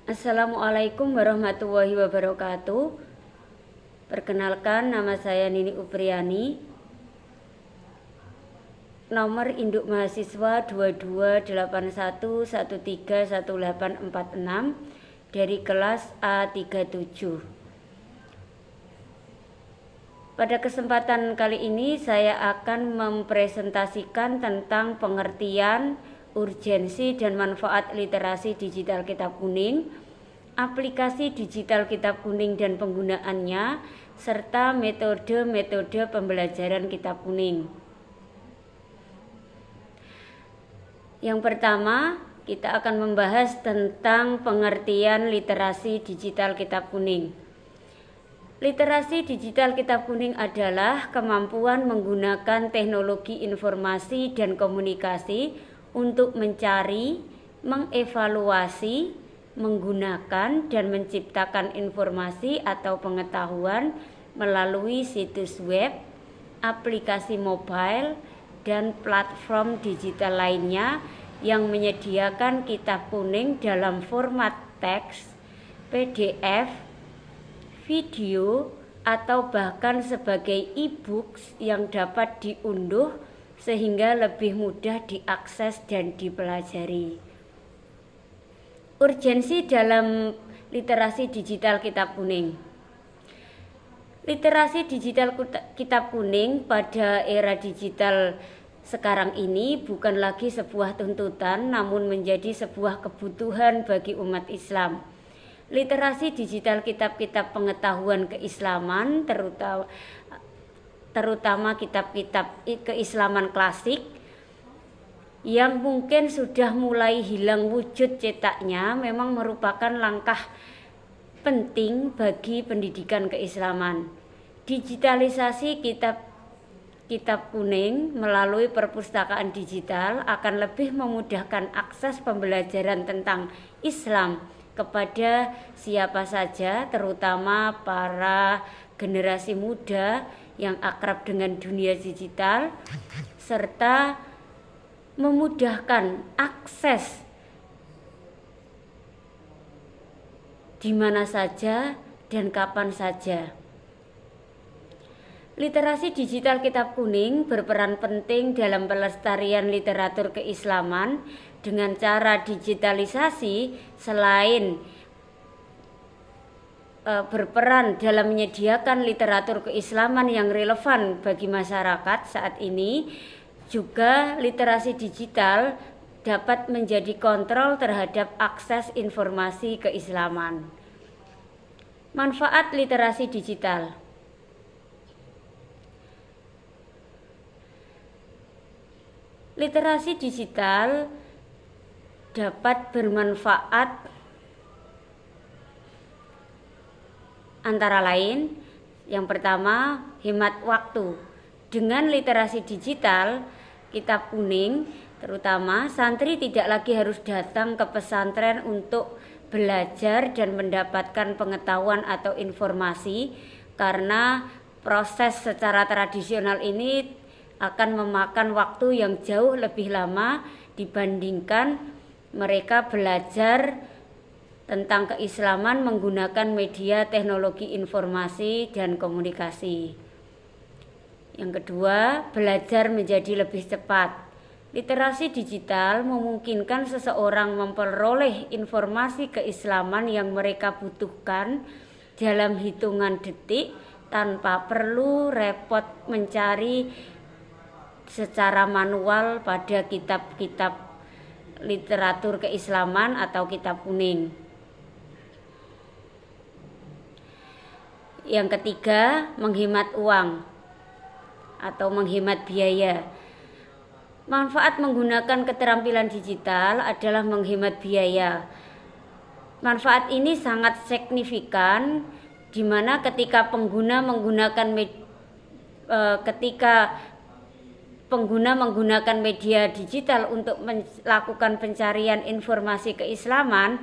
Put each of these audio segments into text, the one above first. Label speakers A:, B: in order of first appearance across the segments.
A: Assalamualaikum warahmatullahi wabarakatuh. Perkenalkan, nama saya Nini Upriani. Nomor induk mahasiswa 2281131846 dari kelas A37. Pada kesempatan kali ini saya akan mempresentasikan tentang pengertian, urgensi dan manfaat literasi digital kitab kuning, aplikasi digital kitab kuning dan penggunaannya, serta metode-metode pembelajaran kitab kuning. Yang pertama, kita akan membahas tentang pengertian literasi digital kitab kuning. Literasi digital kitab kuning adalah kemampuan menggunakan teknologi informasi dan komunikasi untuk mencari, mengevaluasi, menggunakan dan menciptakan informasi atau pengetahuan melalui situs web, aplikasi mobile, dan platform digital lainnya yang menyediakan kitab kuning dalam format teks, PDF, video, atau bahkan sebagai e-books yang dapat diunduh sehingga lebih mudah diakses dan dipelajari. Urgensi dalam literasi digital kitab kuning. Literasi digital kitab kuning pada era digital sekarang ini bukan lagi sebuah tuntutan, namun menjadi sebuah kebutuhan bagi umat Islam. Literasi digital kitab-kitab pengetahuan keislaman, terutama kitab-kitab keislaman klasik yang mungkin sudah mulai hilang wujud cetaknya, memang merupakan langkah penting bagi pendidikan keislaman. Digitalisasi kitab kuning melalui perpustakaan digital akan lebih memudahkan akses pembelajaran tentang Islam kepada siapa saja, terutama para generasi muda yang akrab dengan dunia digital, serta memudahkan akses di mana saja dan kapan saja. Literasi digital kitab kuning berperan penting dalam pelestarian literatur keislaman dengan cara digitalisasi. Selain berperan dalam menyediakan literatur keislaman yang relevan bagi masyarakat saat ini, juga literasi digital dapat menjadi kontrol terhadap akses informasi keislaman. Manfaat literasi digital. Literasi digital dapat bermanfaat antara lain, yang pertama, hemat waktu. Dengan literasi digital kitab kuning, terutama santri tidak lagi harus datang ke pesantren untuk belajar dan mendapatkan pengetahuan atau informasi, karena proses secara tradisional ini akan memakan waktu yang jauh lebih lama dibandingkan mereka belajar tentang keislaman menggunakan media teknologi informasi dan komunikasi. Yang kedua, belajar menjadi lebih cepat. Literasi digital memungkinkan seseorang memperoleh informasi keislaman yang mereka butuhkan dalam hitungan detik tanpa perlu repot mencari secara manual pada kitab-kitab literatur keislaman atau kitab kuning. Yang ketiga, menghemat uang atau menghemat biaya. Manfaat menggunakan keterampilan digital adalah menghemat biaya. Manfaat ini sangat signifikan di mana ketika pengguna menggunakan media digital untuk melakukan pencarian informasi keislaman,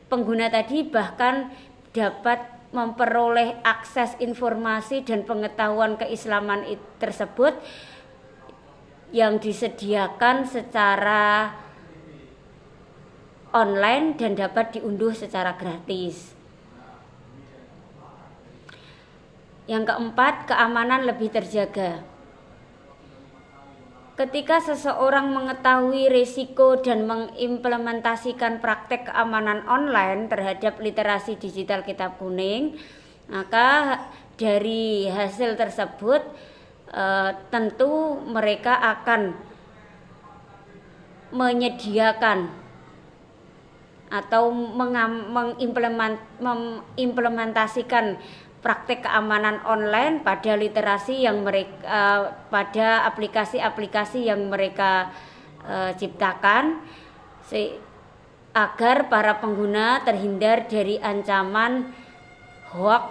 A: pengguna tadi bahkan dapat memperoleh akses informasi dan pengetahuan keislaman tersebut yang disediakan secara online dan dapat diunduh secara gratis. Yang keempat, keamanan lebih terjaga. Ketika seseorang mengetahui risiko dan mengimplementasikan praktek keamanan online terhadap literasi digital kitab kuning, maka dari hasil tersebut tentu mereka akan menyediakan atau mengimplementasikan praktek keamanan online pada literasi yang mereka pada aplikasi-aplikasi yang mereka ciptakan agar para pengguna terhindar dari ancaman hoax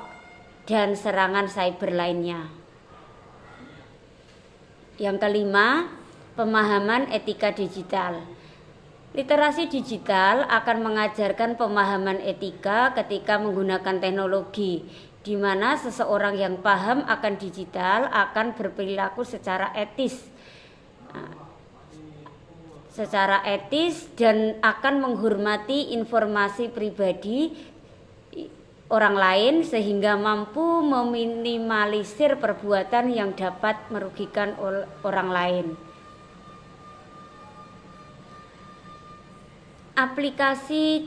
A: dan serangan cyber lainnya. Yang kelima, pemahaman etika digital. Literasi digital akan mengajarkan pemahaman etika ketika menggunakan teknologi, di mana seseorang yang paham akan digital akan berperilaku secara etis dan akan menghormati informasi pribadi orang lain sehingga mampu meminimalisir perbuatan yang dapat merugikan orang lain. Aplikasi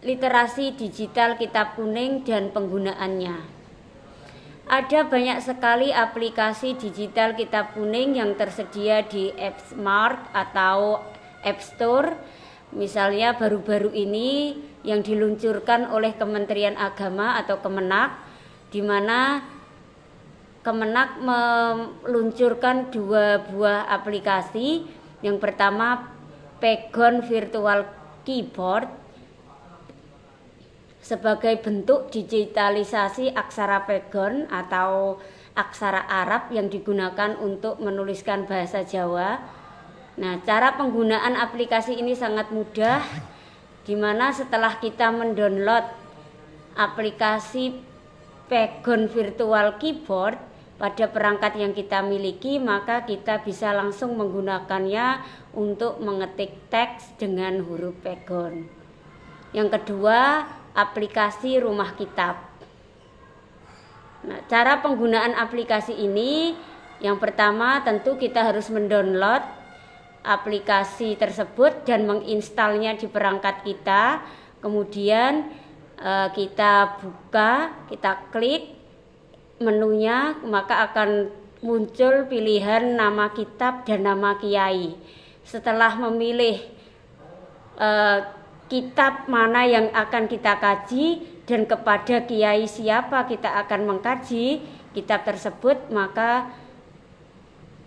A: literasi digital kitab kuning dan penggunaannya. Ada banyak sekali aplikasi digital kitab kuning yang tersedia di App Smart atau App Store. Misalnya baru-baru ini yang diluncurkan oleh Kementerian Agama atau Kemenak, di mana Kemenak meluncurkan 2 buah aplikasi. Yang pertama, Pegon Virtual Keyboard sebagai bentuk digitalisasi aksara Pegon atau aksara Arab yang digunakan untuk menuliskan bahasa Jawa. Nah, cara penggunaan aplikasi ini sangat mudah, di mana setelah kita mendownload aplikasi Pegon Virtual Keyboard pada perangkat yang kita miliki, maka kita bisa langsung menggunakannya untuk mengetik teks dengan huruf Pegon. Yang kedua, aplikasi rumah kitab. Nah, cara penggunaan aplikasi ini, yang pertama tentu kita harus mendownload aplikasi tersebut dan menginstalnya di perangkat kita. Kemudian kita buka, kita klik menunya, maka akan muncul pilihan nama kitab dan nama kiai. Setelah memilih kitab mana yang akan kita kaji dan kepada kiai siapa kita akan mengkaji kitab tersebut, maka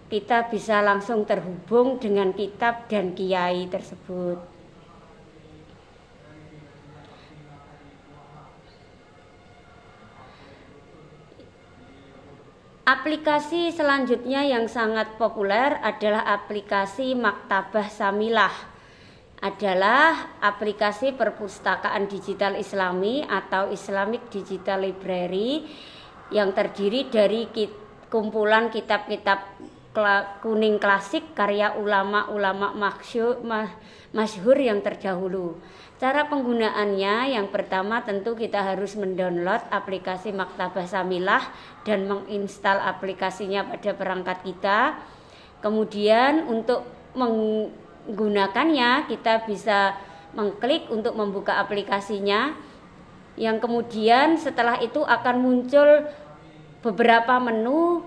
A: kita bisa langsung terhubung dengan kitab dan kiai tersebut. Aplikasi selanjutnya yang sangat populer adalah aplikasi Maktabah Samilah. Adalah aplikasi perpustakaan digital Islami atau Islamic Digital Library yang terdiri dari kumpulan kitab-kitab kuning klasik karya ulama-ulama masyhur yang terdahulu. Cara penggunaannya, yang pertama tentu kita harus mendownload aplikasi Maktabah Samilah dan menginstal aplikasinya pada perangkat kita. Kemudian untuk menggunakannya kita bisa mengklik untuk membuka aplikasinya, yang kemudian setelah itu akan muncul beberapa menu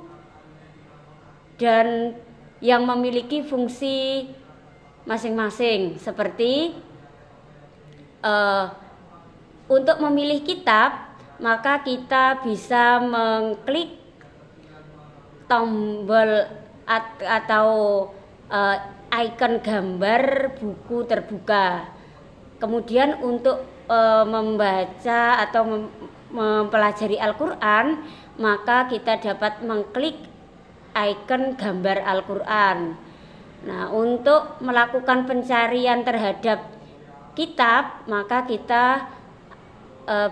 A: dan yang memiliki fungsi masing-masing, seperti untuk memilih kitab, maka kita bisa mengklik tombol atau icon gambar buku terbuka. Kemudian untuk membaca atau mempelajari Al-Quran, maka kita dapat mengklik icon gambar Al-Quran. Nah, untuk melakukan pencarian terhadap kitab, maka kita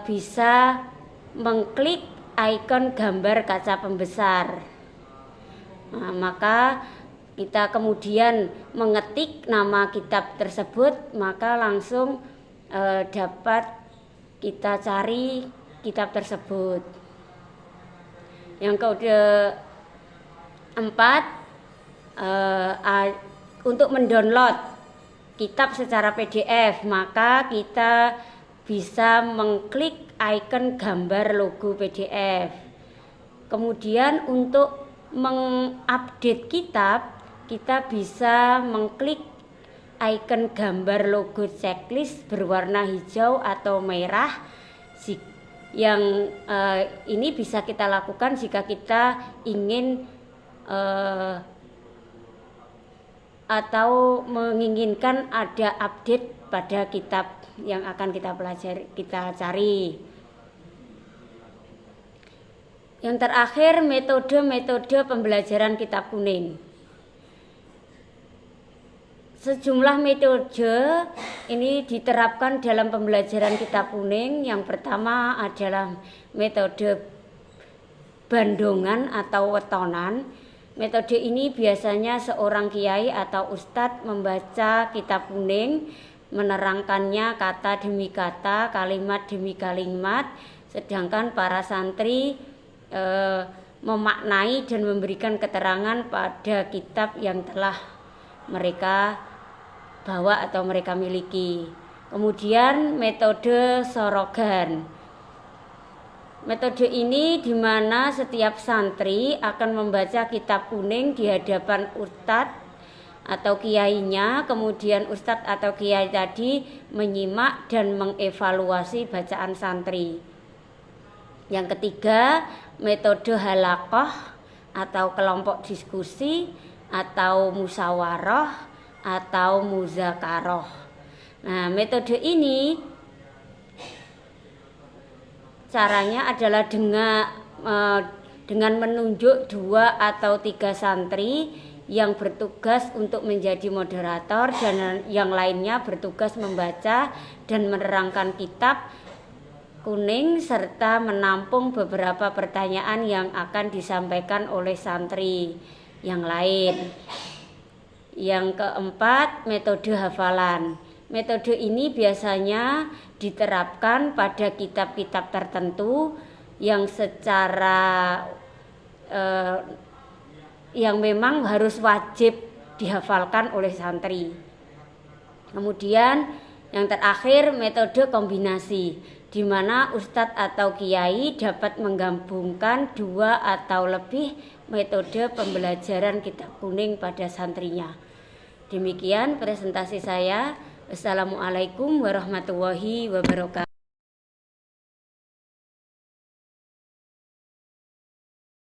A: bisa mengklik icon gambar kaca pembesar. Nah, maka kita kemudian mengetik nama kitab tersebut, maka langsung dapat kita cari kitab tersebut. Yang keempat, untuk mendownload kitab secara PDF, maka kita bisa mengklik icon gambar logo PDF. Kemudian untuk mengupdate kitab, kita bisa mengklik icon gambar logo checklist berwarna hijau atau merah, yang ini bisa kita lakukan jika kita ingin atau menginginkan ada update pada kitab yang akan kita cari. Yang terakhir, metode pembelajaran kitab kuning. Sejumlah metode ini diterapkan dalam pembelajaran kitab kuning. Yang pertama adalah metode bandongan atau wetonan. Metode ini biasanya seorang kiai atau ustadz membaca kitab kuning, menerangkannya kata demi kata, kalimat demi kalimat, sedangkan para santri memaknai dan memberikan keterangan pada kitab yang telah mereka bawa atau mereka miliki. Kemudian metode sorogan. Metode ini di mana setiap santri akan membaca kitab kuning di hadapan ustadz atau kiainya, kemudian ustadz atau kiai tadi menyimak dan mengevaluasi bacaan santri. Yang ketiga, metode halaqah atau kelompok diskusi atau musyawarah atau muzakarah. Nah, metode ini caranya adalah dengan menunjuk 2 atau 3 santri yang bertugas untuk menjadi moderator dan yang lainnya bertugas membaca dan menerangkan kitab kuning serta menampung beberapa pertanyaan yang akan disampaikan oleh santri yang lain. Yang keempat, metode hafalan. Metode ini biasanya diterapkan pada kitab-kitab tertentu yang secara yang memang harus wajib dihafalkan oleh santri. Kemudian yang terakhir, metode kombinasi, di mana ustadz atau kiai dapat menggabungkan 2 atau lebih metode pembelajaran kitab kuning pada santrinya. Demikian presentasi saya. Assalamualaikum warahmatullahi wabarakatuh.